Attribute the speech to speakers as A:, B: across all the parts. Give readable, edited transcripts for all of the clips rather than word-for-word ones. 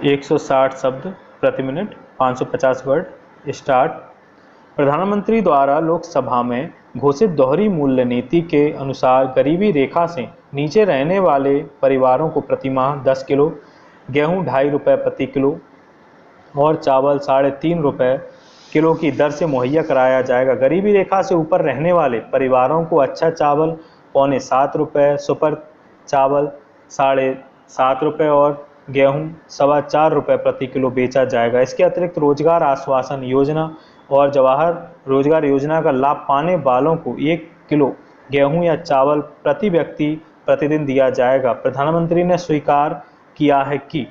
A: 160 शब्द प्रति minute, 550 word. Start. प्रधानमंत्री द्वारा लोकसभा में घोषित दोहरी मूल्य नीति के अनुसार गरीबी रेखा से नीचे रहने वाले परिवारों को प्रतिमाह 10 किलो गेहूं 2.5 रुपये प्रति किलो और चावल 3.5 रुपये किलो की दर से मुहैया कराया जाएगा। गरीबी रेखा से ऊपर रहने वाले परिवारों को अच्छा चावल 6.25 रुपये, सुपर चावल 7.5 रुपये और गेहूं 4.25 रुपये प्रति किलो बेचा जाएगा। इसके अतिरिक्त रोजगार आश्वासन योजना और जवाहर रोजगार योजना का लाभ पाने वालों को 1 किलो गेहूं या चावल प्रति व्यक्ति प्रतिदिन दिया जाएगा। प्रधानमंत्री ने स्वीकार किया है कि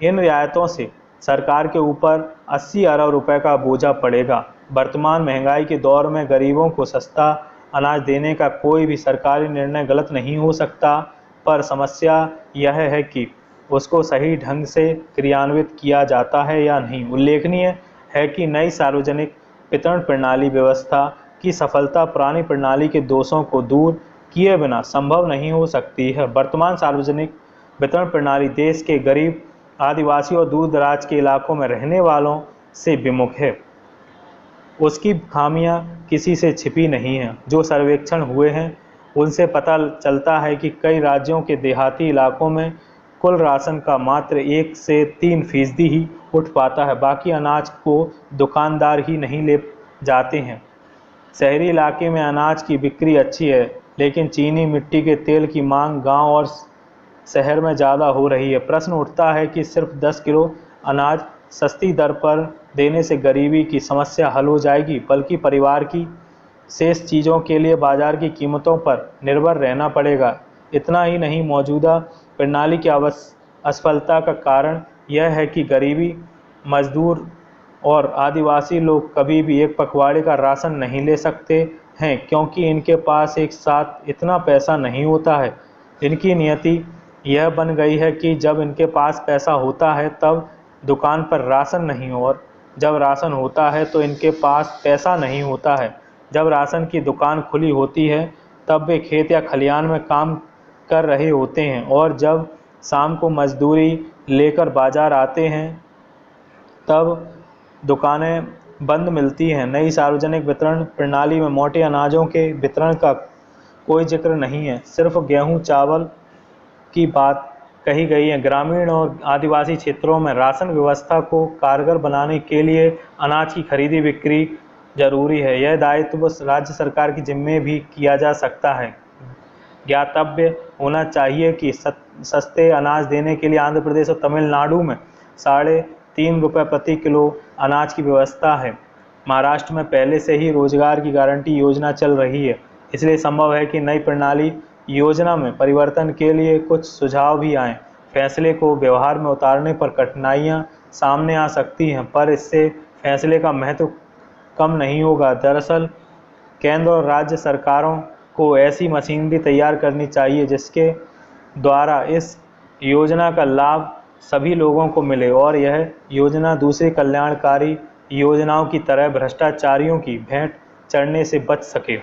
A: इन रियायतों से सरकार के ऊपर 80 अरब रुपए का बोझा पड़ेगा। वर्तमान महंगाई के दौर में गरीबों को सस्ता अनाज देने का कोई भी सरकारी निर्णय गलत नहीं हो सकता, पर समस्या यह है कि उसको सही ढंग से क्रियान्वित किया जाता है या नहीं। उल्लेखनीय है कि नई सार्वजनिक वितरण प्रणाली व्यवस्था की सफलता पुरानी प्रणाली के दोषों को दूर किए बिना संभव नहीं हो सकती है। वर्तमान सार्वजनिक वितरण प्रणाली देश के गरीब, आदिवासी और दूर दराज के इलाकों में रहने वालों से विमुख है। उसकी खामियां किसी से छिपी नहीं हैं। जो सर्वेक्षण हुए हैं उनसे पता चलता है कि कई राज्यों के देहाती इलाकों में कुल राशन का मात्र 1 से 3% ही उठ पाता है। बाकी अनाज को दुकानदार ही नहीं ले जाते हैं। शहरी इलाके में अनाज की बिक्री अच्छी है, लेकिन चीनी मिट्टी के तेल की मांग गांव और शहर में ज़्यादा हो रही है। प्रश्न उठता है कि सिर्फ 10 किलो अनाज सस्ती दर पर देने से गरीबी की समस्या हल हो जाएगी, बल्कि परिवार की शेष चीज़ों के लिए बाजार की कीमतों पर निर्भर रहना पड़ेगा। इतना ही नहीं, मौजूदा प्रणाली की असफलता का कारण यह है कि गरीबी मजदूर और आदिवासी लोग कभी भी एक पखवाड़े का राशन नहीं ले सकते हैं, क्योंकि इनके पास एक साथ इतना पैसा नहीं होता है। इनकी नियति यह बन गई है कि जब इनके पास पैसा होता है तब दुकान पर राशन नहीं, और जब राशन होता है तो इनके पास पैसा नहीं होता है। जब राशन की दुकान खुली होती है तब वे खेत या खलिहान में काम कर रहे होते हैं, और जब शाम को मजदूरी लेकर बाजार आते हैं तब दुकानें बंद मिलती हैं। नई सार्वजनिक वितरण प्रणाली में मोटे अनाजों के वितरण का कोई जिक्र नहीं है, सिर्फ गेहूं चावल की बात कही गई है। ग्रामीण और आदिवासी क्षेत्रों में राशन व्यवस्था को कारगर बनाने के लिए अनाज की खरीदी बिक्री जरूरी है। यह दायित्व राज्य सरकार के जिम्मे भी किया जा सकता है। ज्ञातव्य होना चाहिए कि सस्ते अनाज देने के लिए आंध्र प्रदेश और तमिलनाडु में 3.5 रुपये प्रति किलो अनाज की व्यवस्था है। महाराष्ट्र में पहले से ही रोजगार की गारंटी योजना चल रही है, इसलिए संभव है कि नई प्रणाली योजना में परिवर्तन के लिए कुछ सुझाव भी आएँ। फैसले को व्यवहार में उतारने पर कठिनाइयाँ सामने आ सकती हैं, पर इससे फैसले का महत्व कम नहीं होगा। दरअसल केंद्र और राज्य सरकारों को ऐसी मशीनरी तैयार करनी चाहिए जिसके द्वारा इस योजना का लाभ सभी लोगों को मिले और यह योजना दूसरी कल्याणकारी योजनाओं की तरह भ्रष्टाचारियों की भेंट चढ़ने से बच सके।